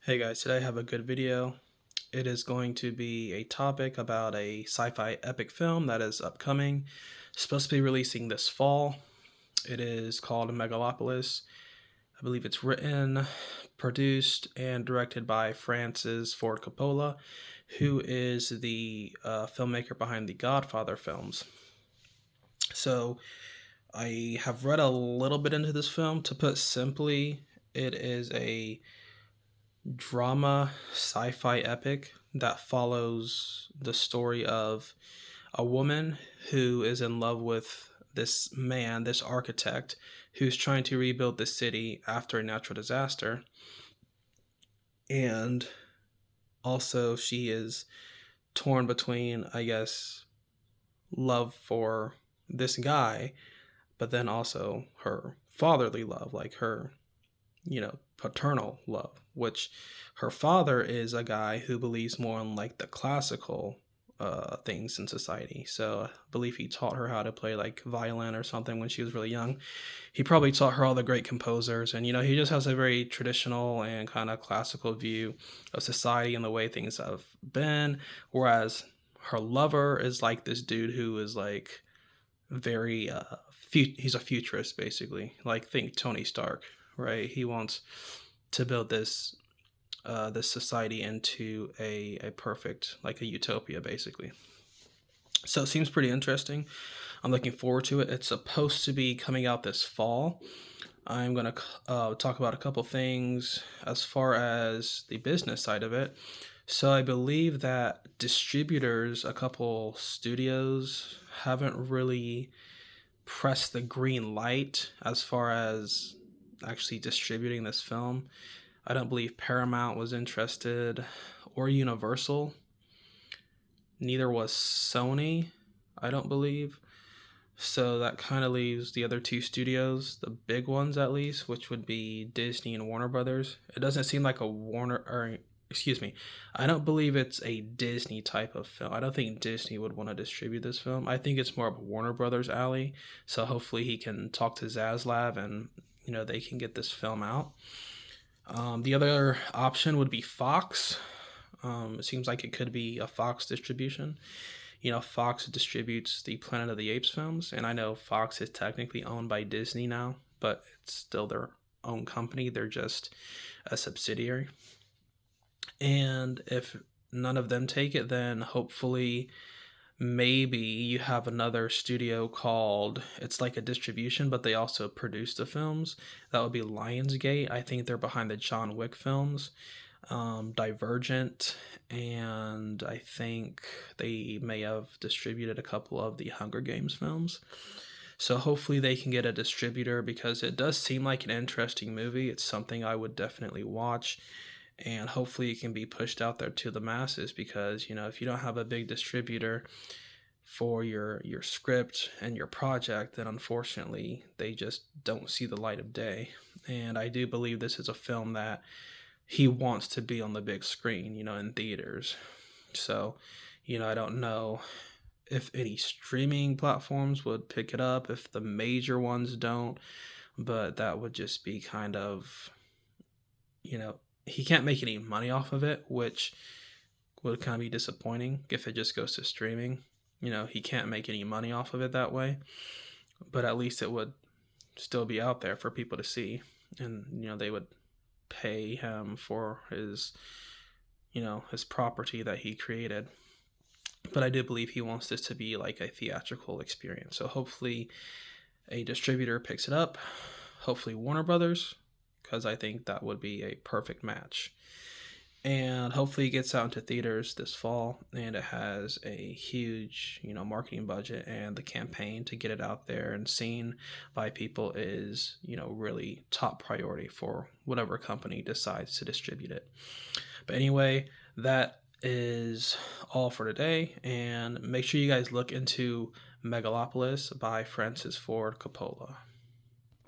Hey guys, today I have a good video. It is going to be a topic about a sci-fi epic film that is upcoming. It's supposed to be releasing this fall. It is called Megalopolis. I believe it's written, produced, and directed by Francis Ford Coppola, who is the filmmaker behind the Godfather films. So I have read a little bit into this film. To put simply, it is a drama sci-fi epic that follows the story of a woman who is in love with this man, this architect, who's trying to rebuild the city after a natural disaster. And also, she is torn between, I guess, love for this guy, but then also her fatherly love, like her paternal love, which her father is a guy who believes more in like the classical things in society. So I believe he taught her how to play like violin or something when she was really young. He probably taught her all the great composers, and he just has a very traditional and kind of classical view of society and the way things have been. Whereas her lover is like this dude who is like very he's a futurist basically, like think Tony Stark, right? He wants to build this society into a perfect, like a utopia basically. So it seems pretty interesting. I'm looking forward to it. It's supposed to be coming out this fall. I'm going to talk about a couple things as far as the business side of it. So I believe that distributors, a couple studios, haven't really pressed the green light as far as actually distributing this film. I don't believe Paramount was interested, or Universal. Neither was Sony, I don't believe. So that kind of leaves the other two studios, the big ones at least, which would be Disney and Warner Brothers. It doesn't seem like a Warner, or excuse me, I don't believe it's a Disney type of film. I don't think Disney would want to distribute this film. I think it's more of a Warner Brothers alley. So hopefully he can talk to Zaslav and they can get this film out. The other option would be Fox. It seems like it could be a Fox distribution. Fox distributes the Planet of the Apes films, and I know Fox is technically owned by Disney now, but it's still their own company. They're just a subsidiary. And if none of them take it, then hopefully maybe you have another studio called, it's like a distribution, but they also produce the films. That would be Lionsgate. I think they're behind the John Wick films, Divergent, and I think they may have distributed a couple of the Hunger Games films. So hopefully they can get a distributor, because it does seem like an interesting movie. It's something I would definitely watch, and hopefully it can be pushed out there to the masses, because if you don't have a big distributor for your script and your project, then unfortunately they just don't see the light of day. And I do believe this is a film that he wants to be on the big screen, in theaters. So I don't know if any streaming platforms would pick it up, if the major ones don't, but that would just be kind of, he can't make any money off of it, which would kind of be disappointing if it just goes to streaming. He can't make any money off of it that way, but at least it would still be out there for people to see, and they would pay him for his his property that he created. But I do believe he wants this to be like a theatrical experience. So hopefully a distributor picks it up, hopefully Warner Brothers, because I think that would be a perfect match. And hopefully it gets out into theaters this fall, and it has a huge marketing budget, and the campaign to get it out there and seen by people is really top priority for whatever company decides to distribute it. But anyway, that is all for today, and make sure you guys look into Megalopolis by Francis Ford Coppola.